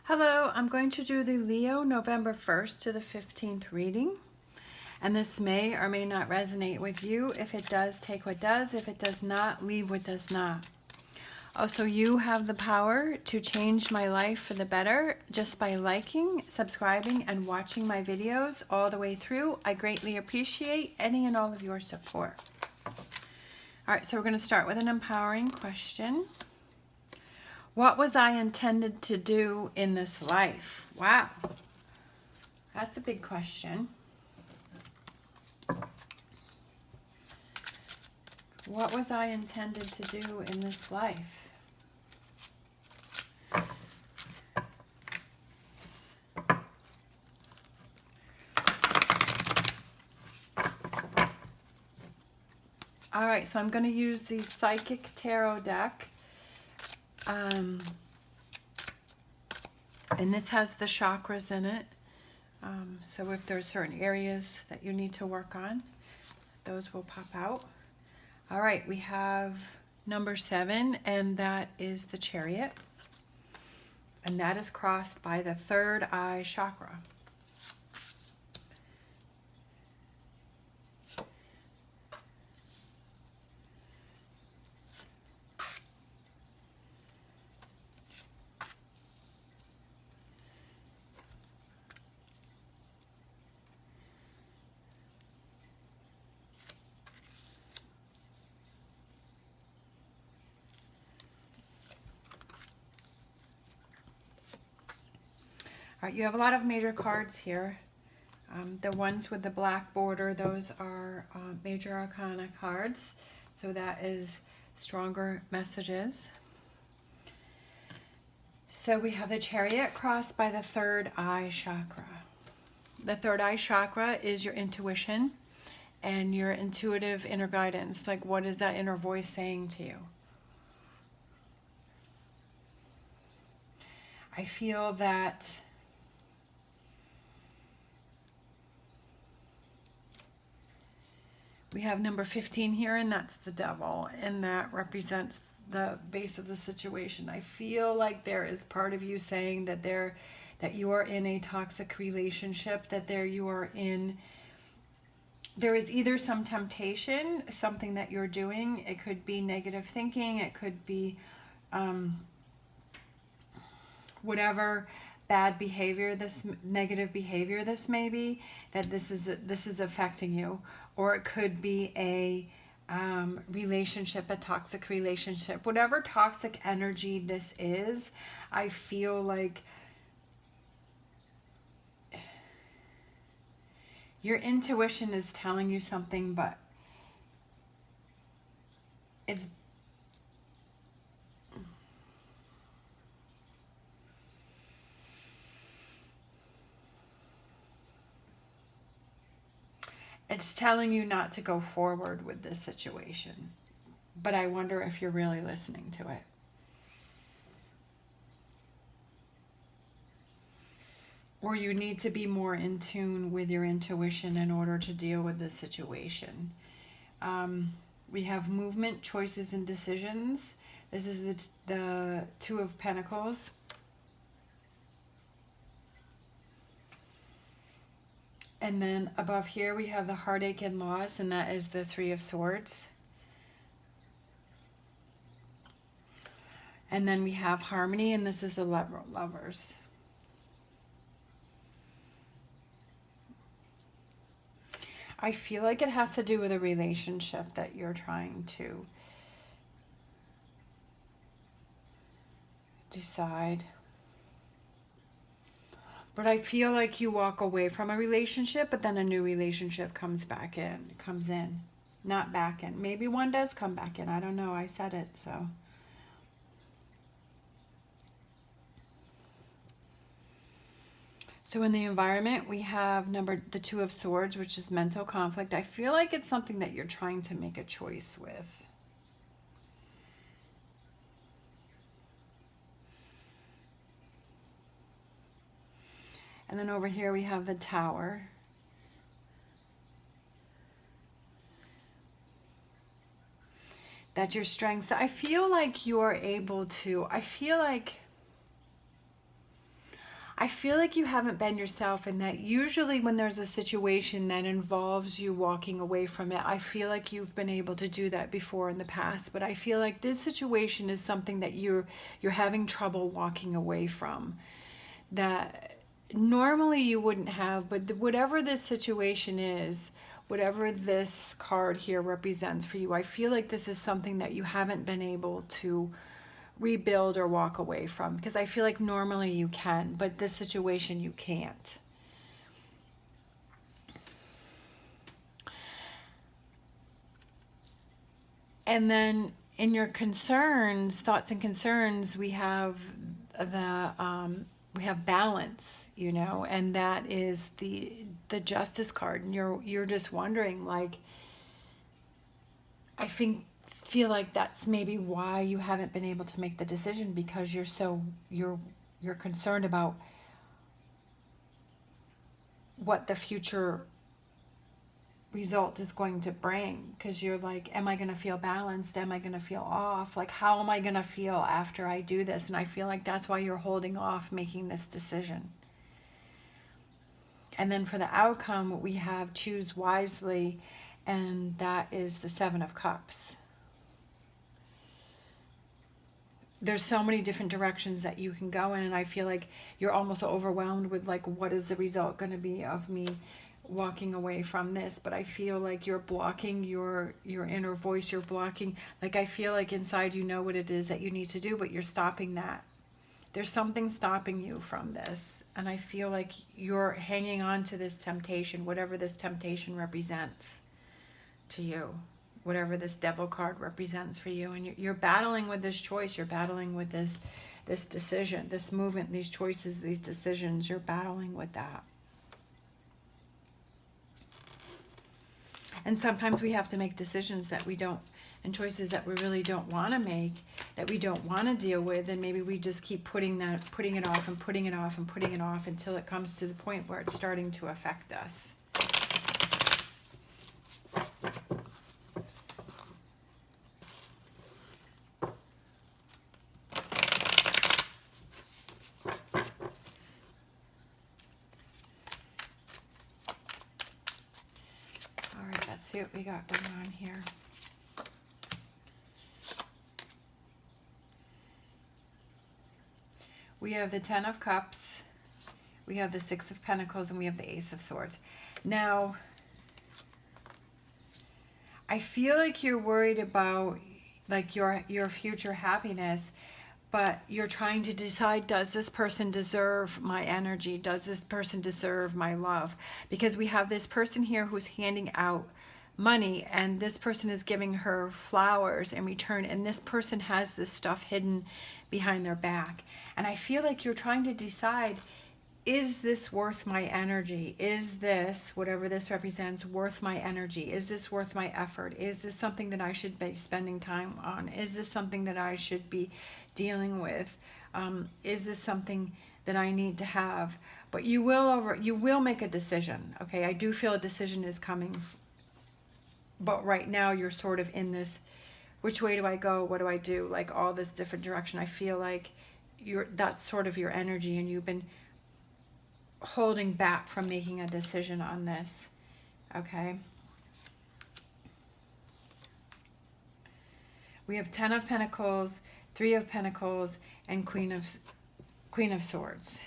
Hello, I'm going to do the Leo November 1st to the 15th reading. And this may or may not resonate with you. If it does, take what does. If it does not, leave what does not. Also, you have the power to change my life for the better just by liking, subscribing, and watching my videos all the way through. I greatly appreciate any and all of your support. All right, so we're going to start with an empowering question. What was I intended to do in this life? Wow, that's a big question. What was I intended to do in this life? All right, so I'm going to use the Psychic Tarot deck. And this has the chakras in it. So if there's certain areas that you need to work on, those will pop out. All right, we have number 7, and that is the Chariot. And that is crossed by the third eye chakra. All right, you have a lot of major cards here. The ones with the black border, those are major arcana cards. So that is stronger messages. So we have the Chariot crossed by the third eye chakra. The third eye chakra is your intuition and your intuitive inner guidance. Like, what is that inner voice saying to you? I feel that we have number 15 here, and that's the devil, and that represents the base of the situation. I feel like there is part of you saying that that you are in a toxic relationship, that there is either some temptation, something that you're doing. It could be negative thinking, it could be whatever bad behavior, this negative behavior this may be, that this is affecting you. Or it could be a relationship, a toxic relationship. Whatever toxic energy this is, I feel like your intuition is telling you something, but it's telling you not to go forward with this situation. But I wonder if you're really listening to it. Or you need to be more in tune with your intuition in order to deal with the situation. We have movement, choices, and decisions. This is the Two of Pentacles. And then above here we have the heartache and loss, and that is the Three of Swords. And then we have harmony, and this is the Lovers. I feel like it has to do with a relationship that you're trying to decide. But I feel like you walk away from a relationship, but then a new relationship comes in. Not back in. Maybe one does come back in. I don't know. I said it, so. So in the environment, we have the Two of Swords, which is mental conflict. I feel like it's something that you're trying to make a choice with. And then over here we have the Tower. That's your strengths. I feel like you're able to, I feel like you haven't been yourself, and that usually when there's a situation that involves you walking away from it, I feel like you've been able to do that before in the past, but I feel like this situation is something that you're having trouble walking away from, that normally you wouldn't have, but whatever this situation is, whatever this card here represents for you, I feel like this is something that you haven't been able to rebuild or walk away from, because I feel like normally you can, but this situation you can't. And then in your concerns, thoughts and concerns, we have we have balance, you know, and that is the Justice card, and you're just wondering, like, I feel like that's maybe why you haven't been able to make the decision, because you're concerned about what the future result is going to bring, because you're like, am I going to feel balanced? Am I going to feel off? Like, how am I going to feel after I do this? And I feel like that's why you're holding off making this decision. And then for the outcome, we have choose wisely, and that is the Seven of Cups. There's so many different directions that you can go in, and I feel like you're almost overwhelmed with, like, what is the result going to be of me walking away from this? But I feel like you're blocking your inner voice. You're blocking, like, I feel like inside you know what it is that you need to do, but you're stopping that. There's something stopping you from this, and I feel like you're hanging on to this temptation, whatever this temptation represents to you, whatever this Devil card represents for you, and you're battling with this choice. You're battling with this decision, this movement, these choices, these decisions. You're battling with that. And sometimes we have to make decisions that we don't, and choices that we really don't want to make, that we don't want to deal with, and maybe we just keep putting it off and putting it off and putting it off until it comes to the point where it's starting to affect us. All right, let's see what we got going on here. We have the Ten of Cups, we have the Six of Pentacles, and we have the Ace of Swords. Now, I feel like you're worried about, like, your future happiness, but you're trying to decide, does this person deserve my energy? Does this person deserve my love? Because we have this person here who's handing out money, and this person is giving her flowers in return, and this person has this stuff hidden behind their back. And I feel like you're trying to decide, is this worth my energy? Is this, whatever this represents, worth my energy? Is this worth my effort? Is this something that I should be spending time on? Is this something that I should be dealing with? Is this something that I need to have? But you will make a decision, okay? I do feel a decision is coming, but right now you're sort of in this, which way do I go? What do I do? Like, all this different direction. I feel like that's sort of your energy, and you've been holding back from making a decision on this, okay? We have Ten of Pentacles, Three of Pentacles, and Queen of Swords.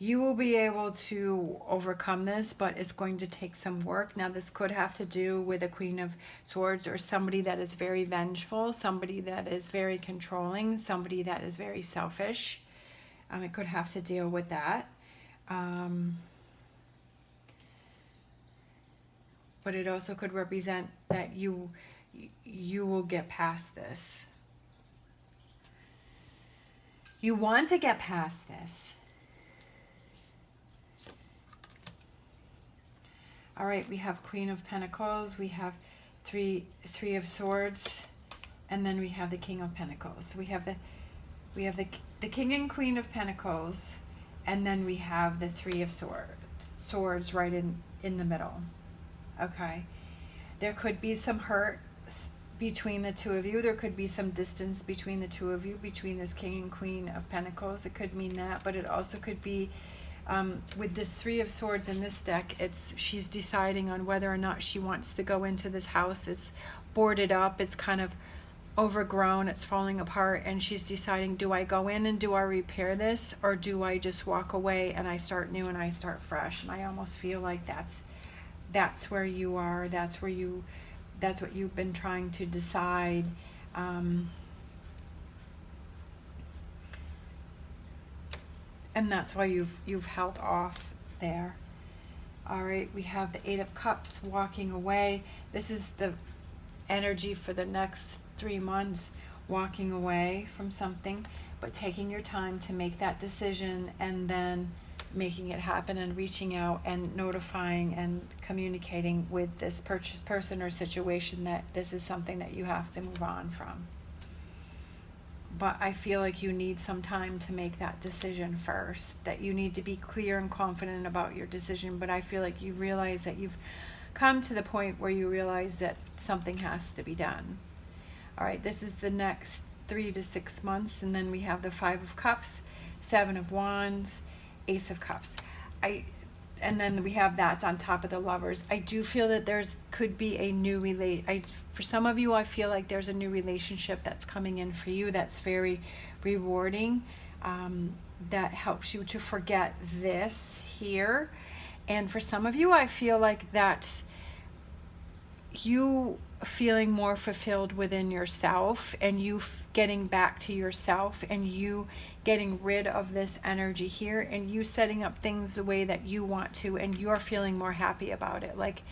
You will be able to overcome this, but it's going to take some work. Now, this could have to do with a Queen of Swords, or somebody that is very vengeful, somebody that is very controlling, somebody that is very selfish. It could have to deal with that. But it also could represent that you will get past this. You want to get past this. All right, we have Queen of Pentacles, we have three of Swords, and then we have the King of Pentacles. We have the King and Queen of Pentacles, and then we have the Three of Swords right in the middle. Okay, there could be some hurt between the two of you. There could be some distance between the two of you, between this King and Queen of Pentacles. It could mean that, but it also could be with this Three of Swords in this deck, she's deciding on whether or not she wants to go into this house. It's boarded up, it's kind of overgrown, it's falling apart, and she's deciding, do I go in and do I repair this, or do I just walk away and I start new and I start fresh? And I almost feel like that's where you are. That's what you've been trying to decide. And that's why you've held off there. All right, we have the Eight of Cups, walking away. This is the energy for the next 3 months, walking away from something, but taking your time to make that decision and then making it happen and reaching out and notifying and communicating with this person or situation that this is something that you have to move on from. But I feel like you need some time to make that decision first, that you need to be clear and confident about your decision. But I feel like you realize that you've come to the point where you realize that something has to be done. All right, this is the next 3 to 6 months. And then we have the Five of Cups, Seven of Wands, Ace of Cups. And then we have that's on top of the Lovers. I do feel that could be a new for some of you, I feel like there's a new relationship that's coming in for you that's very rewarding, that helps you to forget this here. And for some of you, I feel like that's you feeling more fulfilled within yourself, and you getting back to yourself, and you getting rid of this energy here, and you setting up things the way that you want to, and you're feeling more happy about it. Like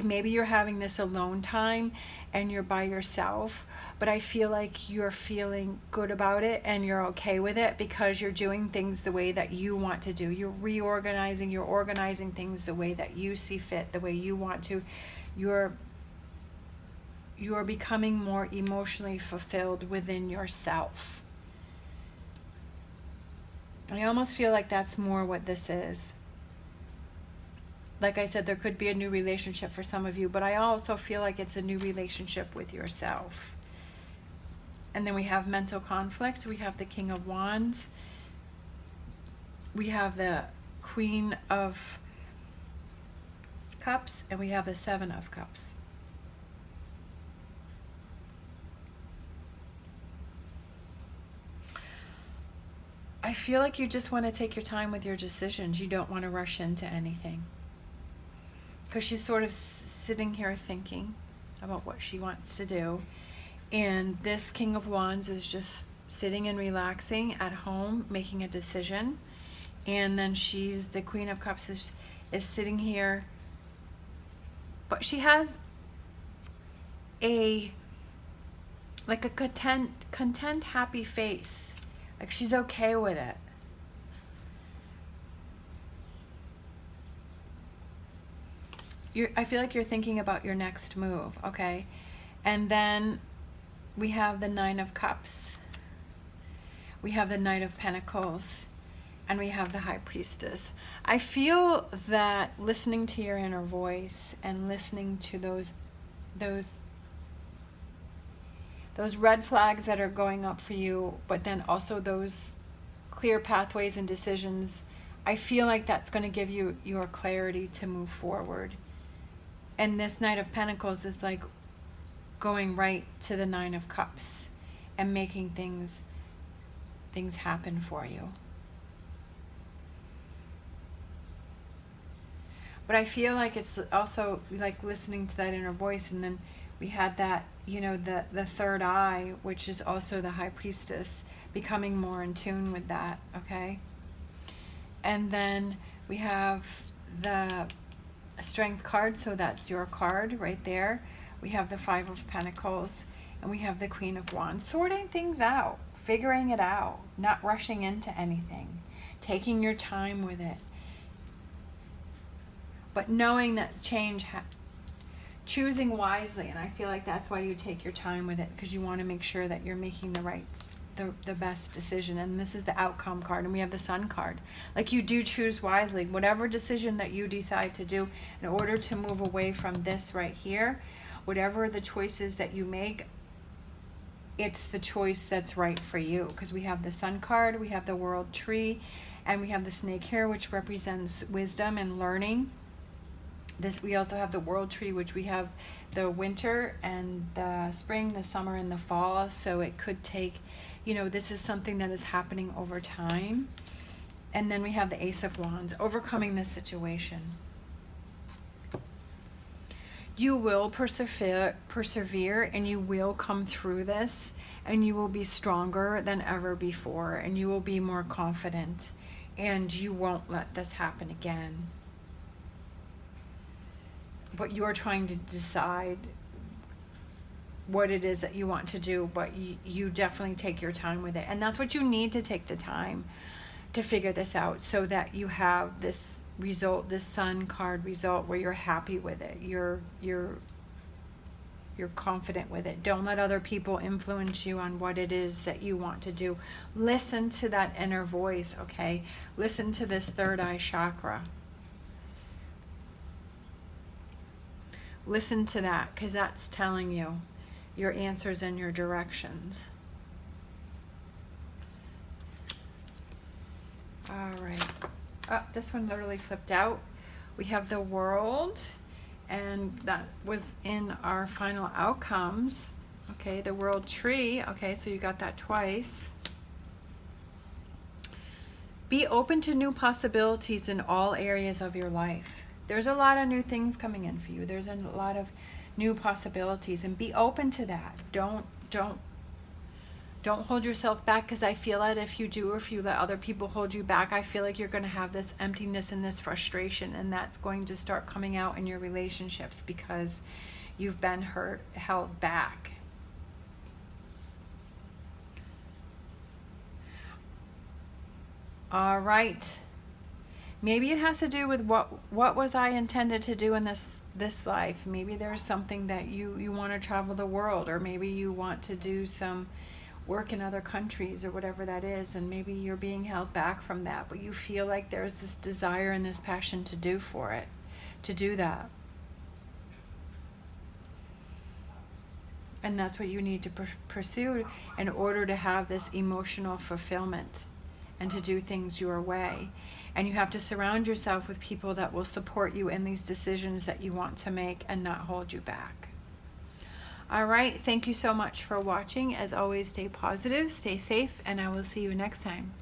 maybe you're having this alone time and you're by yourself, but I feel like you're feeling good about it and you're okay with it because you're doing things the way that you want to do. You're reorganizing, you're organizing things the way that you see fit, the way you want to. You're becoming more emotionally fulfilled within yourself. I almost feel like that's more what this is. Like I said, there could be a new relationship for some of you, but I also feel like it's a new relationship with yourself. And then we have mental conflict. We have the King of Wands. We have the Queen of Cups, and we have the Seven of Cups. I feel like you just want to take your time with your decisions. You don't want to rush into anything. Because she's sort of sitting here thinking about what she wants to do. And this King of Wands is just sitting and relaxing at home, making a decision. And then the Queen of Cups is sitting here. But she has a content, happy face. Like she's okay with it. I feel like you're thinking about your next move, okay? And then we have the Nine of Cups. We have the Knight of Pentacles. And we have the High Priestess. I feel that listening to your inner voice and listening to those red flags that are going up for you, but then also those clear pathways and decisions, I feel like that's going to give you your clarity to move forward. And this Knight of Pentacles is like going right to the Nine of Cups and making things happen for you. But I feel like it's also like listening to that inner voice. And then we had that, the third eye, which is also the High Priestess, becoming more in tune with that, okay? And then we have the Strength card, so that's your card right there. We have the Five of Pentacles, and we have the Queen of Wands. Sorting things out, figuring it out, not rushing into anything, taking your time with it. But knowing that change, choosing wisely, and I feel like that's why you take your time with it, because you want to make sure that you're making the best decision. And this is the Outcome card, and we have the Sun card. Like you do choose wisely. Whatever decision that you decide to do in order to move away from this right here, whatever the choices that you make, it's the choice that's right for you. Because we have the Sun card, we have the World Tree, and we have the snake here, which represents wisdom and learning. We also have the World Tree, which we have the winter and the spring, the summer and the fall. So it could take, this is something that is happening over time. And then we have the Ace of Wands, overcoming this situation. You will persevere, and you will come through this, and you will be stronger than ever before, and you will be more confident, and you won't let this happen again. But you're trying to decide what it is that you want to do, but you definitely take your time with it. And that's what you need to take the time to figure this out, so that you have this result, this Sun card result, where you're happy with it. You're confident with it. Don't let other people influence you on what it is that you want to do. Listen to that inner voice, okay? Listen to this third eye chakra. Listen to that, because that's telling you your answers and your directions. All right. Oh, this one literally flipped out. We have the World, and that was in our final outcomes. Okay, the World Tree. Okay, so you got that twice. Be open to new possibilities in all areas of your life. There's a lot of new things coming in for you. There's a lot of new possibilities, and be open to that. Don't hold yourself back, because I feel that if you do, or if you let other people hold you back, I feel like you're going to have this emptiness and this frustration, and that's going to start coming out in your relationships because you've been held back. All right. Maybe it has to do with what was I intended to do in this life. Maybe there's something that you want to travel the world, or maybe you want to do some work in other countries, or whatever that is, and maybe you're being held back from that, but you feel like there's this desire and this passion to do that. And that's what you need to pursue in order to have this emotional fulfillment and to do things your way. And you have to surround yourself with people that will support you in these decisions that you want to make and not hold you back. All right, thank you so much for watching. As always, stay positive, stay safe, and I will see you next time.